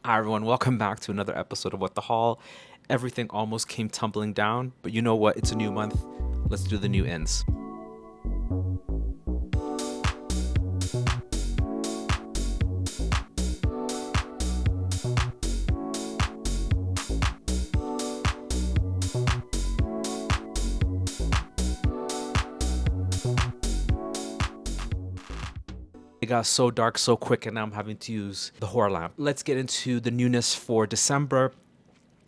Hi everyone, welcome back to another episode of What the Haul. Everything almost came tumbling down, but you know what? It's a new month. Let's do the new ends. It got so dark so quick, and now I'm having to use the horror lamp. Let's get into the newness for December.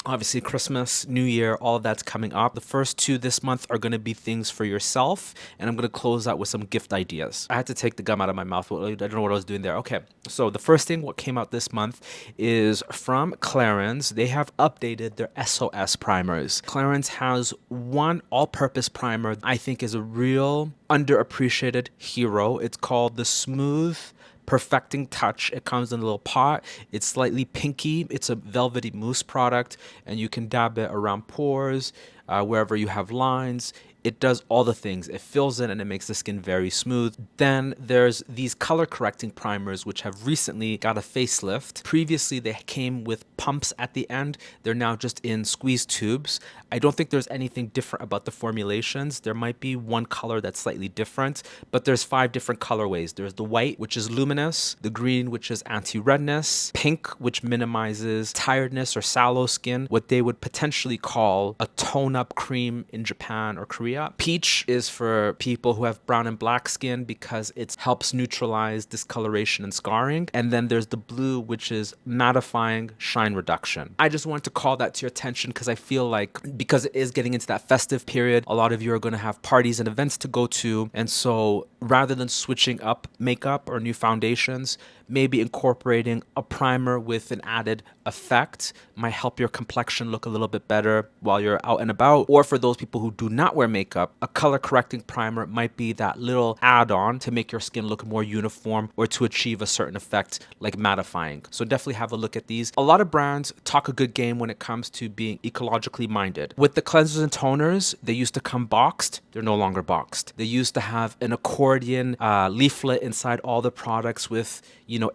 Obviously, Christmas, New Year, all of that's coming up. The first two this month are going to be things for yourself, and I'm going to close out with some gift ideas. I had to take the gum out of my mouth. I don't know what I was doing there. Okay, so the first thing what came out this month is from Clarins. They have updated their SOS primers. Clarins has one all-purpose primer I think is a real underappreciated hero. It's called the Smooth Perfecting Touch. It comes in a little pot. It's slightly pinky. It's a velvety mousse product, and you can dab it around pores, wherever you have lines. It does all the things. It fills in and it makes the skin very smooth. Then there's these color correcting primers, which have recently got a facelift. Previously, they came with pumps at the end. They're now just in squeeze tubes. I don't think there's anything different about the formulations. There might be one color that's slightly different, but there's 5 different colorways. There's the white, which is luminous, the green, which is anti-redness, pink, which minimizes tiredness or sallow skin, what they would potentially call a tone-up cream in Japan or Korea. Peach is for people who have brown and black skin because it helps neutralize discoloration and scarring. And then there's the blue, which is mattifying shine reduction. I just wanted to call that to your attention because I feel like because it is getting into that festive period, a lot of you are going to have parties and events to go to. And so rather than switching up makeup or new foundations, maybe incorporating a primer with an added effect might help your complexion look a little bit better while you're out and about. Or for those people who do not wear makeup, a color correcting primer might be that little add-on to make your skin look more uniform or to achieve a certain effect like mattifying. So definitely have a look at these. A lot of brands talk a good game when it comes to being ecologically minded. With the cleansers and toners, they used to come boxed. They're no longer boxed. They used to have an accordion leaflet inside all the products with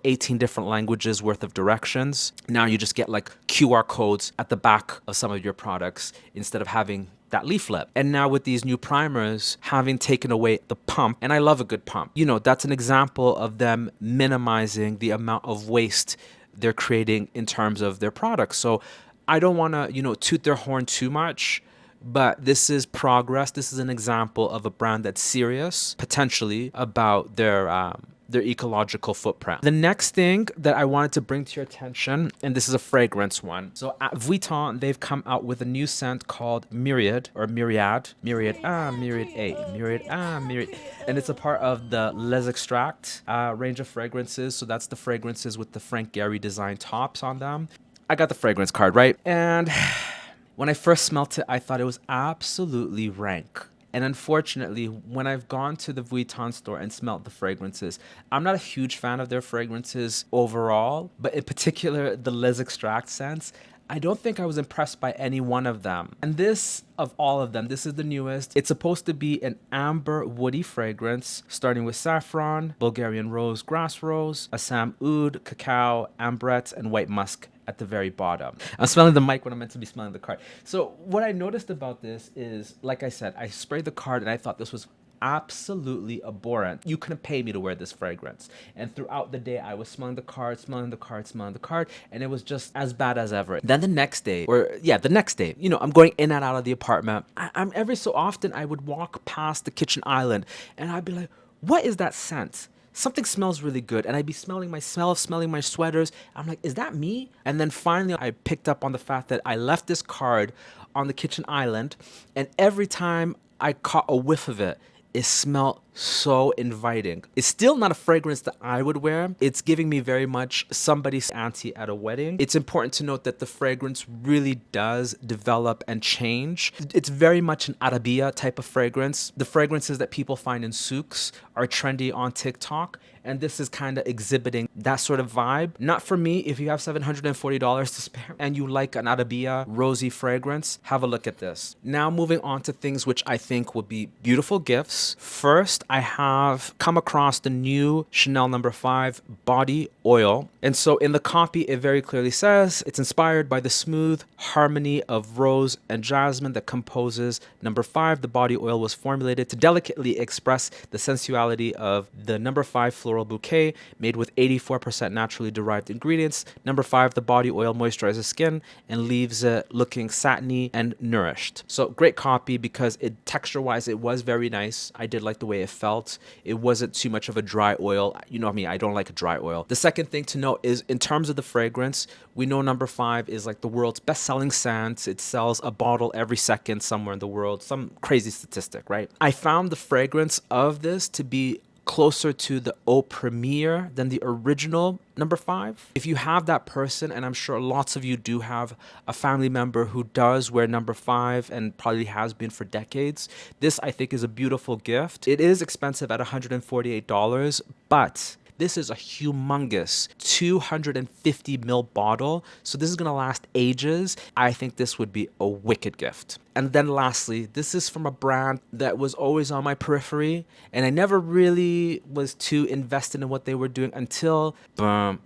18 different languages worth of directions. Now you just get like QR codes at the back of some of your products instead of having that leaflet. And now with these new primers, having taken away the pump, and I love a good pump, that's an example of them minimizing the amount of waste they're creating in terms of their products. So I don't want to, toot their horn too much, but this is progress. This is an example of a brand that's serious, potentially, about their ecological footprint. The next thing that I wanted to bring to your attention, and this is a fragrance one. So at Vuitton, they've come out with a new scent called Myriad. And it's a part of the Les Extracts range of fragrances. So that's the fragrances with the Frank Gehry design tops on them. I got the fragrance card, right? And when I first smelt it, I thought it was absolutely rank. And unfortunately, when I've gone to the Vuitton store and smelt the fragrances, I'm not a huge fan of their fragrances overall, but in particular, the Les Extracts scents, I don't think I was impressed by any one of them. And this, of all of them, this is the newest. It's supposed to be an amber woody fragrance, starting with saffron, Bulgarian rose, grass rose, Assam oud, cacao, ambrette, and white musk at the very bottom. I'm smelling the mic when I'm meant to be smelling the card. So what I noticed about this is, like I said, I sprayed the card and I thought this was absolutely abhorrent. You couldn't pay me to wear this fragrance. And throughout the day, I was smelling the card, and it was just as bad as ever. Then the next day, I'm going in and out of the apartment. I'm every so often, I would walk past the kitchen island, and I'd be like, what is that scent? Something smells really good, and I'd be smelling myself, smelling my sweaters. I'm like, is that me? And then finally, I picked up on the fact that I left this card on the kitchen island, and every time I caught a whiff of it, it smelled so inviting. It's still not a fragrance that I would wear. It's giving me very much somebody's auntie at a wedding. It's important to note that the fragrance really does develop and change. It's very much an Arabia type of fragrance. The fragrances that people find in souks are trendy on TikTok, and this is kind of exhibiting that sort of vibe. Not for me. If you have $740 to spare and you like an Arabia rosy fragrance, have a look at this. Now moving on to things which I think would be beautiful gifts. First, I have come across the new Chanel number 5 body oil. And so in the copy, it very clearly says it's inspired by the smooth harmony of rose and jasmine that composes number 5. The body oil was formulated to delicately express the sensuality of the number 5 floral bouquet made with 84% naturally derived ingredients. Number 5, the body oil moisturizes skin and leaves it looking satiny and nourished. So great copy because texture-wise, it was very nice. I did like the way it felt. It wasn't too much of a dry oil. You know me, I don't like a dry oil. The second thing to note is in terms of the fragrance, we know number 5 is like the world's best-selling scent. It sells a bottle every second somewhere in the world. Some crazy statistic, right? I found the fragrance of this to be closer to the Eau Premiere than the original number 5. If you have that person, and I'm sure lots of you do have a family member who does wear number 5 and probably has been for decades, this I think is a beautiful gift. It is expensive at $148, but this is a humongous 250 ml bottle. So this is going to last ages. I think this would be a wicked gift. And then lastly, this is from a brand that was always on my periphery, and I never really was too invested in what they were doing until nightclubbing.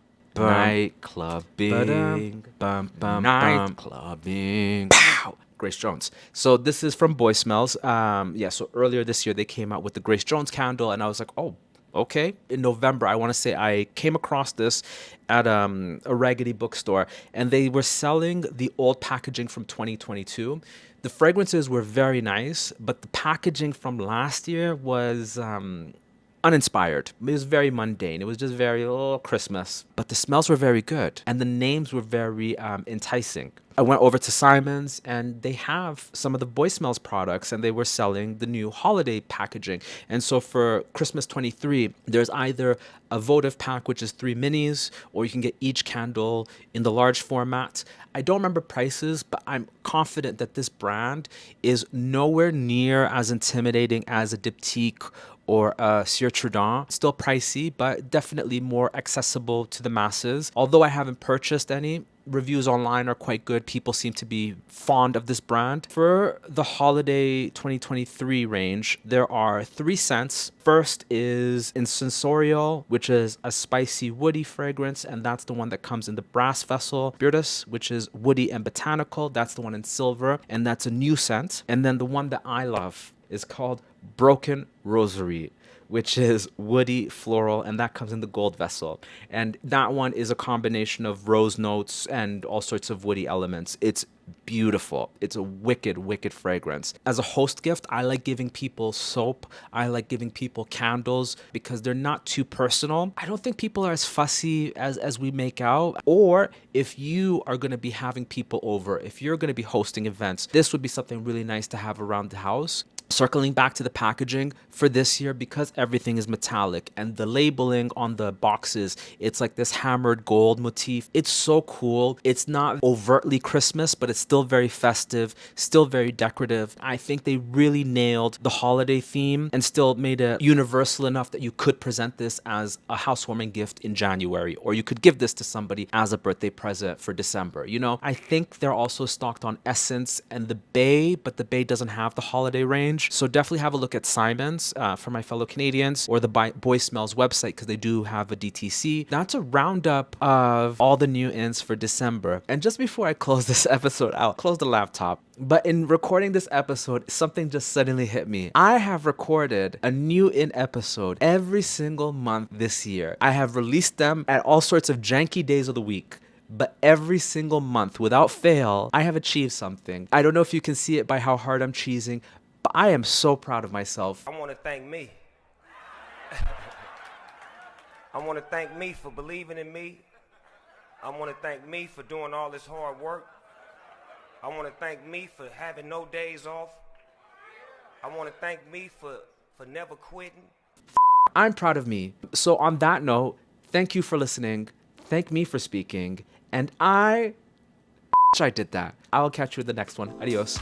Nightclubbing. Pow! Grace Jones. So this is from Boy Smells. So earlier this year, they came out with the Grace Jones candle, and I was like, oh, okay. In November, I want to say I came across this at a Raggedy bookstore, and they were selling the old packaging from 2022. The fragrances were very nice, but the packaging from last year was uninspired. It was very mundane. It was just very Christmas, but the smells were very good and the names were very enticing. I went over to Simon's and they have some of the Boy Smells products and they were selling the new holiday packaging. And so for Christmas 23, there's either a votive pack, which is 3 minis, or you can get each candle in the large format. I don't remember prices, but I'm confident that this brand is nowhere near as intimidating as a Diptyque or a Sieur Trudon. Still pricey, but definitely more accessible to the masses. Although I haven't purchased any, reviews online are quite good. People seem to be fond of this brand. For the holiday 2023 range, there are 3 scents. First is Insensorial, which is a spicy woody fragrance, and that's the one that comes in the brass vessel. Spiritus, which is woody and botanical, that's the one in silver, and that's a new scent. And then the one that I love is called Broken Rosary, which is woody floral, and that comes in the gold vessel. And that one is a combination of rose notes and all sorts of woody elements. It's beautiful. It's a wicked, wicked fragrance. As a host gift, I like giving people soap. I like giving people candles because they're not too personal. I don't think people are as fussy as we make out. Or if you are going to be having people over, if you're going to be hosting events, this would be something really nice to have around the house. Circling back to the packaging for this year, because everything is metallic and the labeling on the boxes, it's like this hammered gold motif. It's so cool. It's not overtly Christmas, but it's still very festive, still very decorative. I think they really nailed the holiday theme and still made it universal enough that you could present this as a housewarming gift in January, or you could give this to somebody as a birthday present for December. You know, I think they're also stocked on Essence and the Bay, but the Bay doesn't have the holiday range. So definitely have a look at Simon's for my fellow Canadians, or the Boy Smells website because they do have a DTC. That's a roundup of all the new ins for December. And just before I close this episode out, close the laptop. But in recording this episode, something just suddenly hit me. I have recorded a new in episode every single month this year. I have released them at all sorts of janky days of the week. But every single month, without fail, I have achieved something. I don't know if you can see it by how hard I'm cheesing, but I am so proud of myself. I want to thank me. I want to thank me for believing in me. I want to thank me for doing all this hard work. I want to thank me for having no days off. I want to thank me for never quitting. I'm proud of me. So on that note, thank you for listening. Thank me for speaking. And I did that. I will catch you in the next one. Adios.